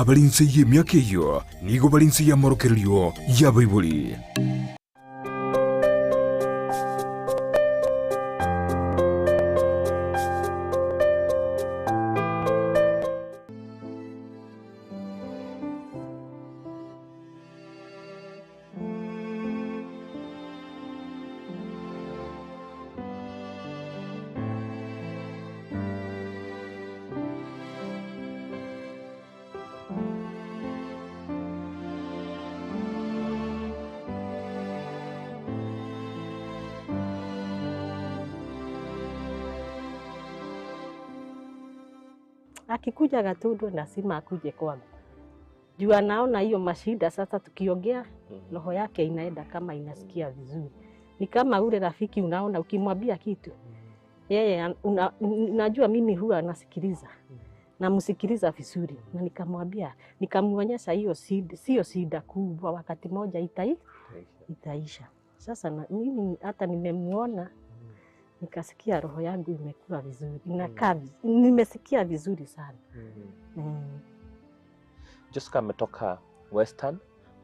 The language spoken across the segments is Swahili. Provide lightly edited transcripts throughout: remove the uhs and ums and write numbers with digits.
abalinzi y'emyaka eyo nigo balinzi y'amorokerero ya Baibuli. Akikuja Gatundu lazima akuje kwangu. Juu anaona hiyo mashida sasa tukiongea roho yake inaenda kama inasikia vizuri. Ni kama ule rafiki unaona ukimwambia kitu. Yeye unajua mimi huwa nasikiliza. Namsikiliza vizuri. Na nikamwambia, nikamuonyesha hiyo sio shida kubwa, wakati moja itaisha. Sasa mimi hata nimemuona nikasikia roho yangu imekuwa vizuri. Nimesikia vizuri sana. Jessica ametoka Western,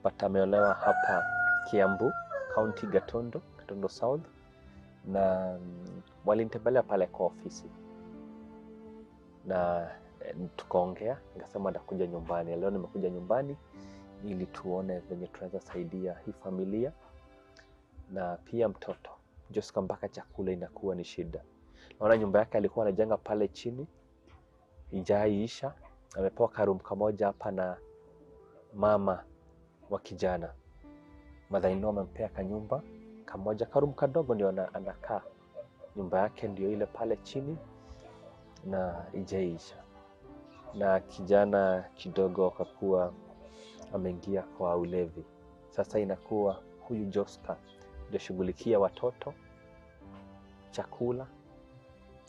but ameolewa hapa Kiambu, County Gatundu South, na walinitembelea pale kwa ofisi. Na tukaongea, nikasema nitakuja nyumbani. Leo nimekuja nyumbani ili tuone venye tunaweza saidia hii familia na pia mtoto. Jessica mpaka chakula inakuwa ni shida. Naona nyumba yake alikuwa anajenga pale chini, ijaiisha. Amepewa karum kamoja hapa na mama wa kijana. Madhaino amempea kanyumba kamoja, karum kadogo ndio anakaa. Nyumba yake ndio ile pale chini na ijaiisha. Na kijana kidogo akakuwa ameingia kwa ulevi. Sasa inakuwa huyu Jessica ndio shughulikia watoto, chakula.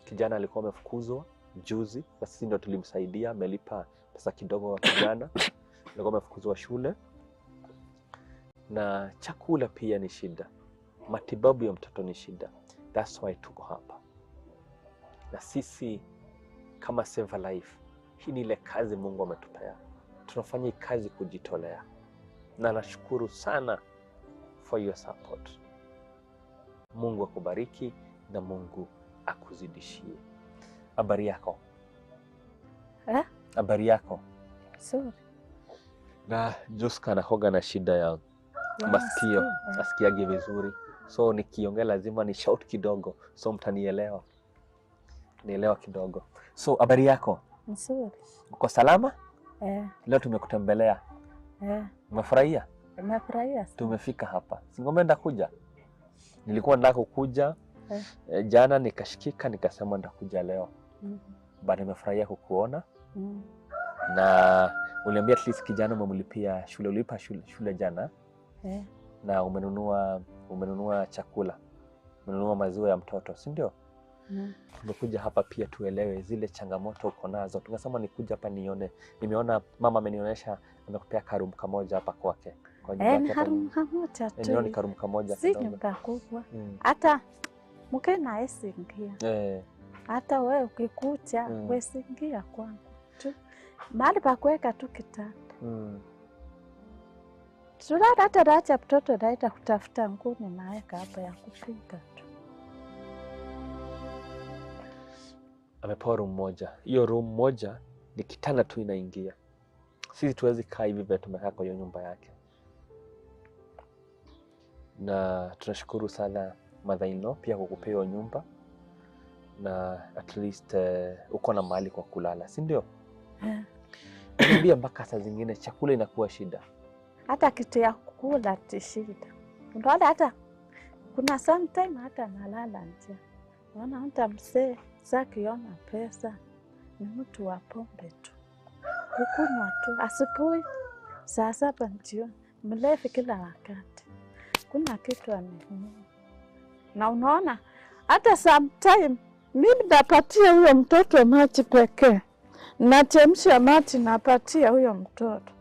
Kijana alikuwa amefukuzwa juzi, sisi ndio tulimsaidia, amelipa pesa kidogo wa kijana. Alikuwa amefukuzwa shule. Na chakula pia ni shida. Matibabu ya mtoto ni shida. That's why tuko hapa. Na sisi kama Save a Life, hii ni ile kazi Mungu ametupea. Tunafanya hii kazi kujitolea. Na nashukuru sana for your support. Mungu akubariki na Mungu akuzidishie. Habari yako? Habari yako? Sorry. Na Jessica anahoga na shida ya masikio, asikiage vizuri. So nikiongea lazima ni shout kidogo, so mtanielewa. Nielewa kidogo. So habari yako? Nzuri. Uko salama? Leo tumekutembelea. Umefurahia? Nimefurahia. Tumefika hapa. Singomenda kuja. Nilikuwa nataka kukuja jana, nikashikika nikasema nitakuja leo. Baada nimefurahia kukuona. Na uliambia at least kijana umemlipia shule, ulipa shule jana. Na umenunua chakula. Umenunua maziwa ya mtoto, si ndio? Tumekuja hapa pia tuelewe zile changamoto uko nazo. Tunasema nikuja hapa nione. Nimeona mama amenionyesha amekupea karum kamoja hapa kwake. Kwa nyumba yake. Karum kamoja tu. Ni karum kamoja kidogo. Si nyumba kubwa. Hata mke na esingia. Hata wewe ukikuja wesingia kwangu tu. Mahali pa kuweka tu kitanda. Sura hata racha mtoto naita kutafuta nguni naweka hapa ya kupika tu. Amepewa room moja. Hiyo room moja ni kitanda tu inaingia. Sisi tuwezi kaa hivi vile tumekaa kwa hiyo nyumba yake. Na tunashukuru sana Madhaino pia kukupea hiyo nyumba. Na at least uko na mahali kwa kulala, si ndio? Niambia mpaka saa zingine chakula inakuwa shida. Hata kitu ya kukula ni shida. Ndio hata kuna sometime hata nalala nje. Unaona hata mzee sakiona pesa ni mtu wa pombe tu. Kukunywa tu asubuhi saa 7 jioni, mlevi kila wakati. Kuna kitu amenunua. Na unaona hata sometime mimi napatia huyo mtoto maji pekee. Nachemsha maji napatia huyo mtoto.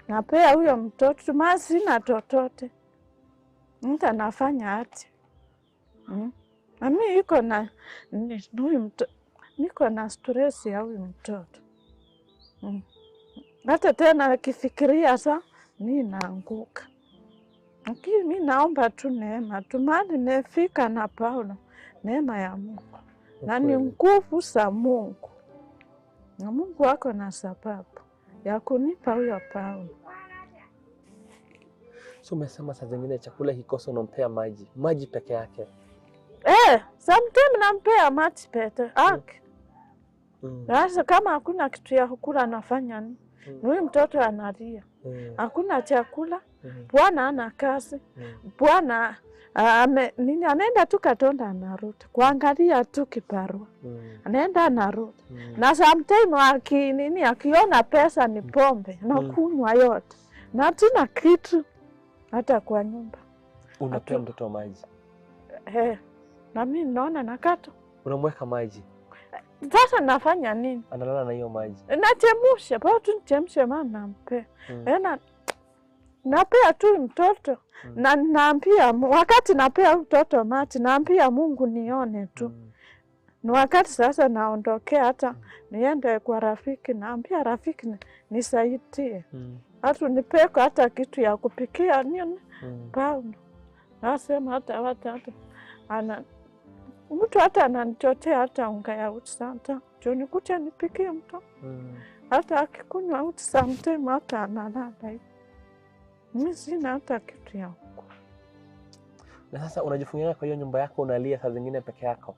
Napea huyo mtoto maji sina totote. Mtu anafanya ati. Na mimi iko na huyu mtoto. Niko na stress ya huyu mtoto. hata tena akifikiria sa mi naanguka. Lakini mi naomba tu neema tu, mahali nimefika na Paulo, neema ya Mungu na ni nguvu za Mungu, na Mungu wako na sababu ya kunipa huyo Paulo. So umesema saa zingine chakula kikosa unampea maji peke yake? Sometimes nampea maji peke yake. Sasa kama hakuna kitu ya kukula anafanya nini? Huyu mtoto analia. Hakuna chakula. Bwana ana kazi. Bwana anaenda tu Katonda anarudi. Kuangalia tu kibarua. Anaenda anarudi. Na sometimes akiona pesa ni pombe na kunywa yote. Na hatuna kitu hata kwa nyumba. Unapea mtoto maji? Na mimi naona nakata. Unamweka maji? Sasa nafanya nini? Analala na hiyo maji? Nachemsha, bado tu nichemshe maana nampea. Napea tu mtoto. Na naambia wakati napea mtoto maji, naambia Mungu nione tu. Ni wakati sasa naondokea hata niende kwa rafiki, naambia rafiki nisaidie. Hata nipeko hata kitu ya kupikia nini? Paulo. Nasema hata mtu hata ananichotea hata unga ya uji santa. Joni kucha nipikie mtu. Hata akikunywa uji sometime hata analala hivi. Mimi sina hata kitu ya huko. Na sasa unajifungia kwa hiyo nyumba yako, unalia saa zingine peke yako?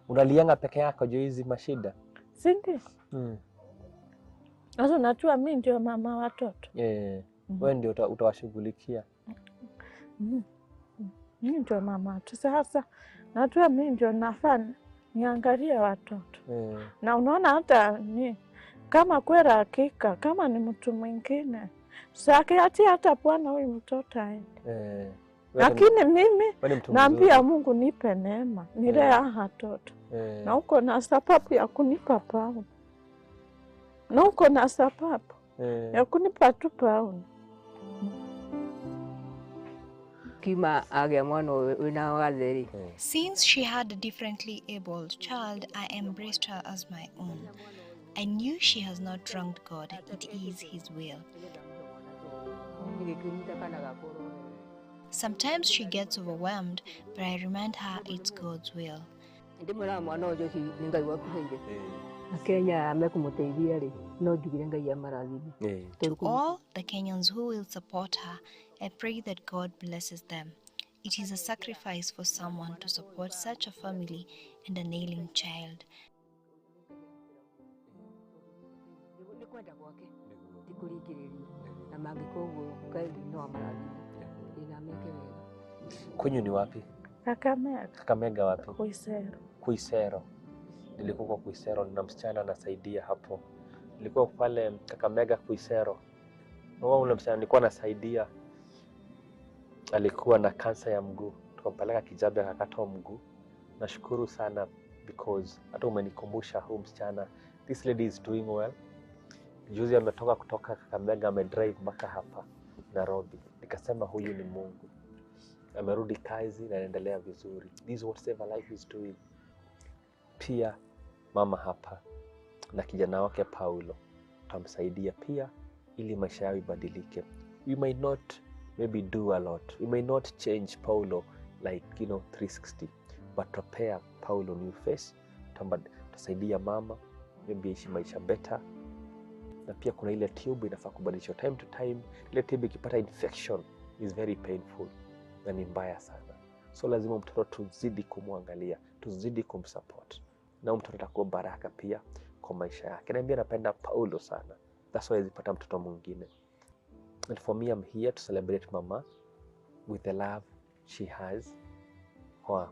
Unalianga peke yako juu hizi mashida? Sindi. Sasa najua mimi ndio mama watoto. Wewe ndio utawashughulikia. Mimi ndio mama tu. Sasa najua mimi ndio nafaa niangalie watoto. Na unaona hata kama kweli hakika kama ni mtu mwingine saki hata Bwana huyu mtoto aende. Lakini mimi naambia Mungu nipe neema nilea watoto. Na uko na sababu ya kunipa Paulo. Na uko na sababu ya kunipa tu Paulo. Since she had a differently abled child, I embraced her as my own. I knew she has not wronged God. It is His will. Sometimes she gets overwhelmed, but I remind her it's God's will. To all the Kenyans who will support her, I pray that God blesses them. It is a sacrifice for someone to support such a family and an ailing child. Kwenyu ni wapi? Kakamega. Kakamega wapi? Kuisero. Kuisero. Nilikuwa kwa Kuisero na msichana anasaidia hapo. Nilikuwa pale Kakamega Kuisero. Ule msichana nilikuwa nasaidia alikuwa na kansa ya mguu. Tukampeleka Kijabe akakatwa mguu. Nashukuru sana because hata umenikumbusha huu msichana. This lady is doing well. Juzi ametoka kutoka Kakamega, amedrive mpaka hapa Nairobi. Nikasema huyu ni Mungu. Amerudi kazi na anaendelea vizuri. This is what Save a Life is doing. Pia mama hapa na kijana wake Paulo tutamsaidia pia ili maisha yao ibadilike. We may not maybe do a lot. We may not change Paulo like 360, but prepare Paulo new face. Tutasaidia mama maybe ishi maisha better. Na pia kuna ile tube inafaa kubadilishwa time to time. Ile tube ikipata infection is very painful na ni mbaya sana. So lazima mtoto tuzidi kumwangalia, tuzidi kumsupport. Na mtoto atakuwa baraka pia kwa maisha yake. Na mimi napenda Paulo sana. That's why zipata mtoto mwingine. And for me, I'm here to celebrate mama with the love she has kwa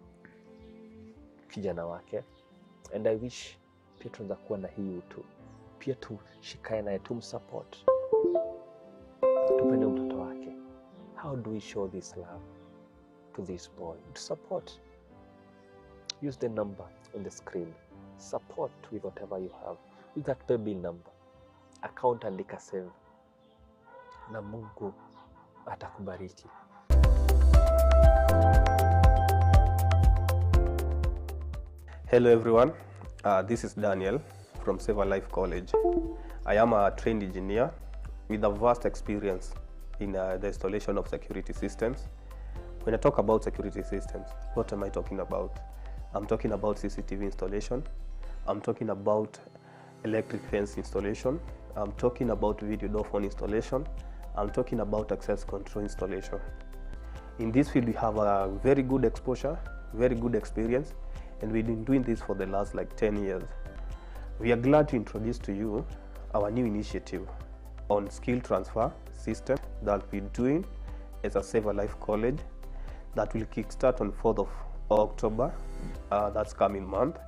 kijana wake. And I wish pia tunaweza kuwa na hii utu. Pia tushikae naye, tumsupport. Tupende mtoto wake. How do we show this love to this boy? To support. Use the number on the screen. Support with whatever you have. Use that paybill number. Account andika save. Na Mungu atakubariki. Hello everyone, this is Daniel from Save a Life College. I am a trained engineer with a vast experience in the installation of security systems. When I talk about security systems, what am I talking about? I'm talking about CCTV installation. I'm talking about electric fence installation. I'm talking about video door phone installation. I'm talking about access control installation. In this field, we have a very good exposure, very good experience, and we've been doing this for the last 10 years. We are glad to introduce to you our new initiative on skill transfer system that we're doing as a Save a Life College that will kickstart on 4th of October, that's coming month.